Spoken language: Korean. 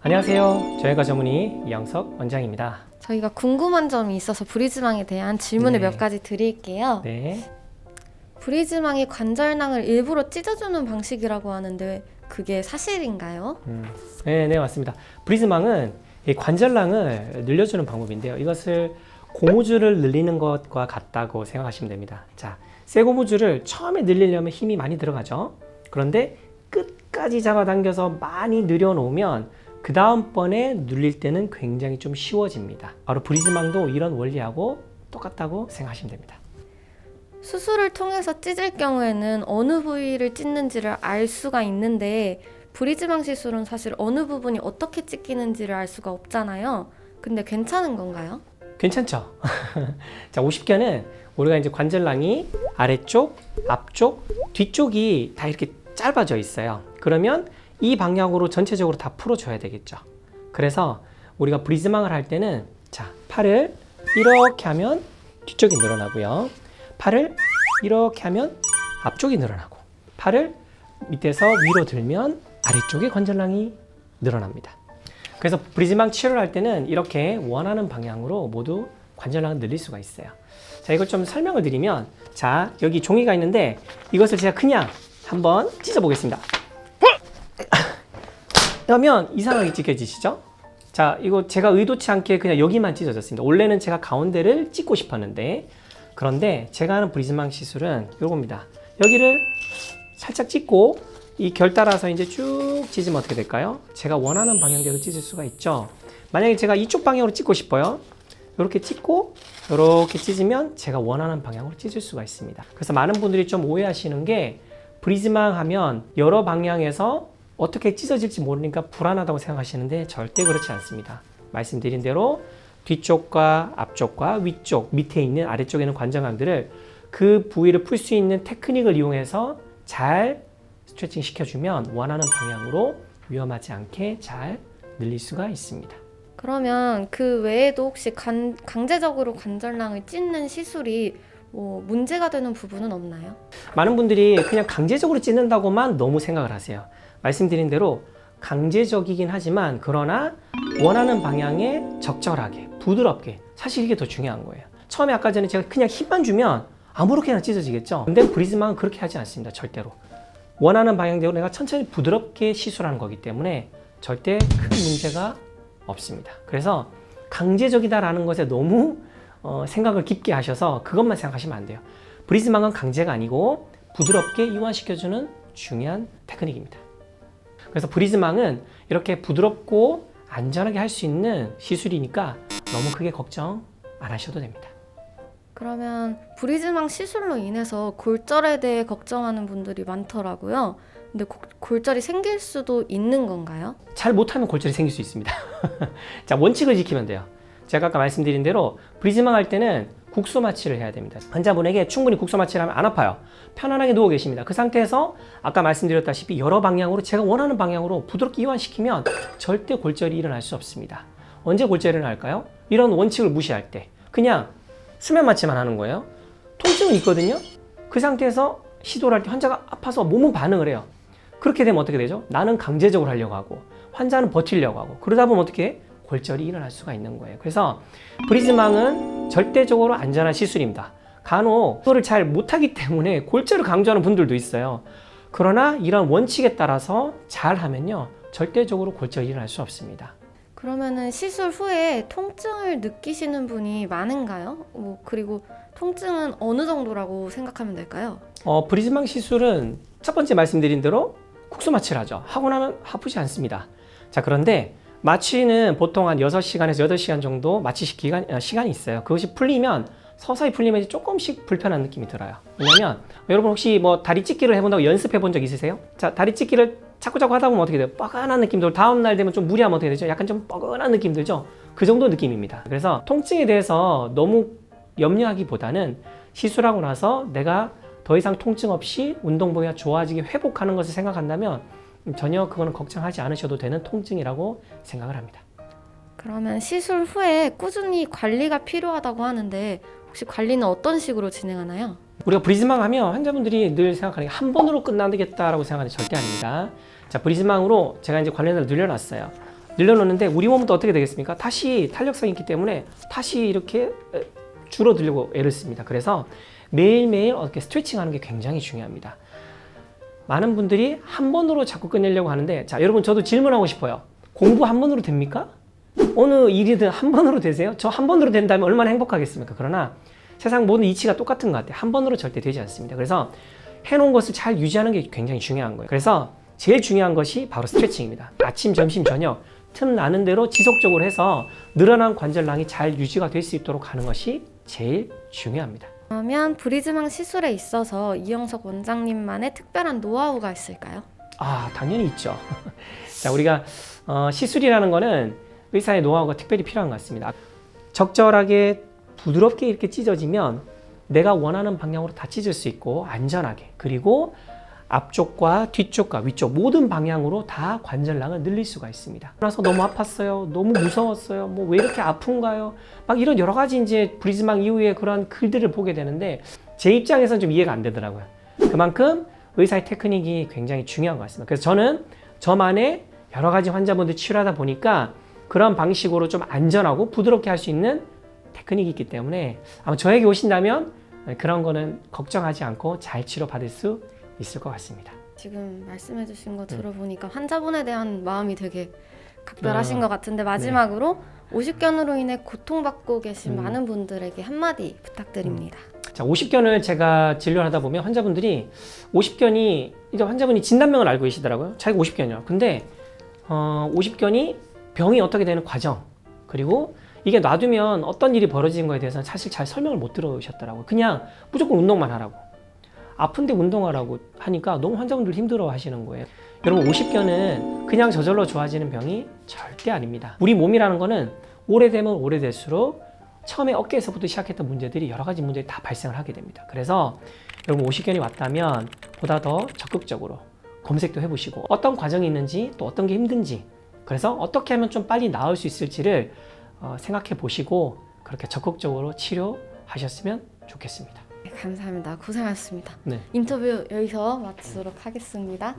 안녕하세요. 저희가 전문의 이영석 원장입니다. 저희가 궁금한 점이 있어서 브리즈망에 대한 질문을 몇 가지 드릴게요. 네. 브리즈망이 관절낭을 일부러 찢어주는 방식이라고 하는데 그게 사실인가요? 네, 맞습니다. 브리즈망은 이 관절낭을 늘려주는 방법인데요. 이것을 고무줄을 늘리는 것과 같다고 생각하시면 됩니다. 자, 쇠 고무줄을 처음에 늘리려면 힘이 많이 들어가죠. 그런데 끝까지 잡아당겨서 많이 늘여놓으면 그 다음번에 눌릴 때는 굉장히 좀 쉬워집니다. 바로 브리즈망도 이런 원리하고 똑같다고 생각하시면 됩니다. 수술을 통해서 찢을 경우에는 어느 부위를 찢는지를 알 수가 있는데 브리즈망 시술은 사실 어느 부분이 어떻게 찢기는지를 알 수가 없잖아요. 근데 괜찮은 건가요? 괜찮죠? 자, 50견은 우리가 이제 관절낭이 아래쪽, 앞쪽, 뒤쪽이 다 이렇게 짧아져 있어요. 그러면 이 방향으로 전체적으로 다 풀어줘야 되겠죠. 그래서 우리가 브리즈망을 할 때는 자, 팔을 이렇게 하면 뒤쪽이 늘어나고요. 팔을 이렇게 하면 앞쪽이 늘어나고, 팔을 밑에서 위로 들면 아래쪽에 관절낭이 늘어납니다. 그래서 브리즈망 치료를 할 때는 이렇게 원하는 방향으로 모두 관절낭을 늘릴 수가 있어요. 자, 이걸 좀 설명을 드리면, 자, 여기 종이가 있는데 이것을 제가 그냥 한번 찢어 보겠습니다. 그러면 이상하게 찢겨지시죠? 자, 이거 제가 의도치 않게 그냥 여기만 찢어졌습니다. 원래는 제가 가운데를 찢고 싶었는데, 그런데 제가 하는 브리즈망 시술은 이겁니다. 여기를 살짝 찢고 이 결 따라서 이제 쭉 찢으면 어떻게 될까요? 제가 원하는 방향대로 찢을 수가 있죠. 만약에 제가 이쪽 방향으로 찢고 싶어요. 이렇게 찢고 이렇게 찢으면 제가 원하는 방향으로 찢을 수가 있습니다. 그래서 많은 분들이 좀 오해하시는 게 브리즈망 하면 여러 방향에서 어떻게 찢어질지 모르니까 불안하다고 생각하시는데 절대 그렇지 않습니다. 말씀드린 대로 뒤쪽과 앞쪽과 위쪽, 밑에 있는 아래쪽에 있는 관절낭들을 그 부위를 풀 수 있는 테크닉을 이용해서 잘 스트레칭 시켜주면 원하는 방향으로 위험하지 않게 잘 늘릴 수가 있습니다. 그러면 그 외에도 혹시 강제적으로 관절낭을 찢는 시술이 문제가 되는 부분은 없나요? 많은 분들이 그냥 강제적으로 찢는다고만 너무 생각을 하세요. 말씀드린 대로 강제적이긴 하지만 그러나 원하는 방향에 적절하게 부드럽게, 사실 이게 더 중요한 거예요. 처음에 아까 전에 제가 그냥 힘만 주면 아무렇게나 찢어지겠죠. 근데 브리즈망은 그렇게 하지 않습니다. 절대로 원하는 방향대로 내가 천천히 부드럽게 시술하는 거기 때문에 절대 큰 문제가 없습니다. 그래서 강제적이다라는 것에 너무 생각을 깊게 하셔서 그것만 생각하시면 안 돼요. 브리즈망은 강제가 아니고 부드럽게 이완시켜주는 중요한 테크닉입니다. 그래서 브리즈망은 이렇게 부드럽고 안전하게 할 수 있는 시술이니까 너무 크게 걱정 안 하셔도 됩니다. 그러면 브리즈망 시술로 인해서 골절에 대해 걱정하는 분들이 많더라고요. 근데 골절이 생길 수도 있는 건가요? 잘 못하면 골절이 생길 수 있습니다. 자, 원칙을 지키면 돼요. 제가 아까 말씀드린 대로 브리즈망 할 때는 국소 마취를 해야 됩니다. 환자분에게 충분히 국소 마취를 하면 안 아파요. 편안하게 누워 계십니다. 그 상태에서 아까 말씀드렸다시피 여러 방향으로 제가 원하는 방향으로 부드럽게 이완시키면 절대 골절이 일어날 수 없습니다. 언제 골절이 일어날까요? 이런 원칙을 무시할 때 그냥 수면 마취만 하는 거예요. 통증은 있거든요. 그 상태에서 시도를 할 때 환자가 아파서 몸은 반응을 해요. 그렇게 되면 어떻게 되죠? 나는 강제적으로 하려고 하고 환자는 버티려고 하고 그러다 보면 어떻게 해? 골절이 일어날 수가 있는 거예요. 그래서 브리즈망은 절대적으로 안전한 시술입니다. 간혹 그거를 잘 못하기 때문에 골절을 강조하는 분들도 있어요. 그러나 이런 원칙에 따라서 잘 하면요 절대적으로 골절이 일어날 수 없습니다. 그러면은 시술 후에 통증을 느끼시는 분이 많은가요? 그리고 통증은 어느 정도라고 생각하면 될까요? 브리즈망 시술은 첫 번째 말씀드린 대로 국소 마취를 하죠. 하고 나면 아프지 않습니다. 자, 그런데 마취는 보통 한 6시간에서 8시간 정도 마취 시간이 있어요. 그것이 풀리면 서서히 풀리면 조금씩 불편한 느낌이 들어요. 왜냐면 여러분 혹시 뭐 다리 찢기를 해본다고 연습해 본 적 있으세요? 자, 다리 찢기를 자꾸 하다 보면 어떻게 돼요? 뻐근한 느낌 들고 다음날 되면 좀 무리하면 어떻게 되죠? 약간 좀 뻐근한 느낌 들죠? 그 정도 느낌입니다. 그래서 통증에 대해서 너무 염려하기보다는 시술하고 나서 내가 더 이상 통증 없이 운동 부위가 좋아지게 회복하는 것을 생각한다면 전혀 그거는 걱정하지 않으셔도 되는 통증이라고 생각을 합니다. 그러면 시술 후에 꾸준히 관리가 필요하다고 하는데 혹시 관리는 어떤 식으로 진행하나요? 우리가 브리즈망 하면 환자분들이 늘 생각하는 게 한 번으로 끝나겠다라고 생각하는 게 절대 아닙니다. 자, 브리즈망으로 제가 이제 관련을 늘려놨어요. 늘려놓는데 우리 몸은 또 어떻게 되겠습니까? 다시 탄력성이 있기 때문에 다시 이렇게 줄어들려고 애를 씁니다. 그래서 매일매일 어떻게 스트레칭하는 게 굉장히 중요합니다. 많은 분들이 한 번으로 자꾸 끝내려고 하는데, 자, 여러분 저도 질문하고 싶어요. 공부 한 번으로 됩니까? 어느 일이든 한 번으로 되세요? 저 한 번으로 된다면 얼마나 행복하겠습니까? 그러나 세상 모든 이치가 똑같은 것 같아요. 한 번으로 절대 되지 않습니다. 그래서 해놓은 것을 잘 유지하는 게 굉장히 중요한 거예요. 그래서 제일 중요한 것이 바로 스트레칭입니다. 아침, 점심, 저녁 틈 나는 대로 지속적으로 해서 늘어난 관절량이 잘 유지가 될 수 있도록 하는 것이 제일 중요합니다. 그러면 브리즈망 시술에 있어서 이영석 원장님만의 특별한 노하우가 있을까요? 아, 당연히 있죠. 자, 우리가 시술이라는 거는 의사의 노하우가 특별히 필요한 것 같습니다. 적절하게 부드럽게 이렇게 찢어지면 내가 원하는 방향으로 다 찢을 수 있고 안전하게, 그리고 앞쪽과 뒤쪽과 위쪽 모든 방향으로 다 관절량을 늘릴 수가 있습니다. 그래서 너무 아팠어요, 너무 무서웠어요, 뭐 왜 이렇게 아픈가요, 막 이런 여러 가지 이제 브리즈망 이후에 그런 글들을 보게 되는데 제 입장에서는 좀 이해가 안 되더라고요. 그만큼 의사의 테크닉이 굉장히 중요한 것 같습니다. 그래서 저는 저만의 여러 가지 환자분들 치료하다 보니까 그런 방식으로 좀 안전하고 부드럽게 할 수 있는 테크닉이 있기 때문에 아마 저에게 오신다면 그런 거는 걱정하지 않고 잘 치료받을 수 있을 것 같습니다. 지금 말씀해주신 거 들어보니까 환자분에 대한 마음이 되게 각별하신 것 같은데 마지막으로 오십견으로 인해 고통받고 계신 많은 분들에게 한마디 부탁드립니다. 자, 오십견을 제가 진료를 하다 보면 환자분들이 오십견이 이제 환자분이 진단명을 알고 계시더라고요. 자기가 오십견이요. 근데 오십견이 병이 어떻게 되는 과정, 그리고 이게 놔두면 어떤 일이 벌어지는 거에 대해서는 사실 잘 설명을 못 들으셨더라고요. 그냥 무조건 운동만 하라고, 아픈데 운동하라고 하니까 너무 환자분들 힘들어 하시는 거예요. 여러분, 오십견은 그냥 저절로 좋아지는 병이 절대 아닙니다. 우리 몸이라는 거는 오래되면 오래될수록 처음에 어깨에서부터 시작했던 문제들이 여러 가지 문제들이 다 발생을 하게 됩니다. 그래서 여러분, 오십견이 왔다면 보다 더 적극적으로 검색도 해보시고 어떤 과정이 있는지 또 어떤 게 힘든지, 그래서 어떻게 하면 좀 빨리 나을 수 있을지를 생각해 보시고 그렇게 적극적으로 치료하셨으면 좋겠습니다. 네, 감사합니다. 고생하셨습니다. 네. 인터뷰 여기서 마치도록 하겠습니다.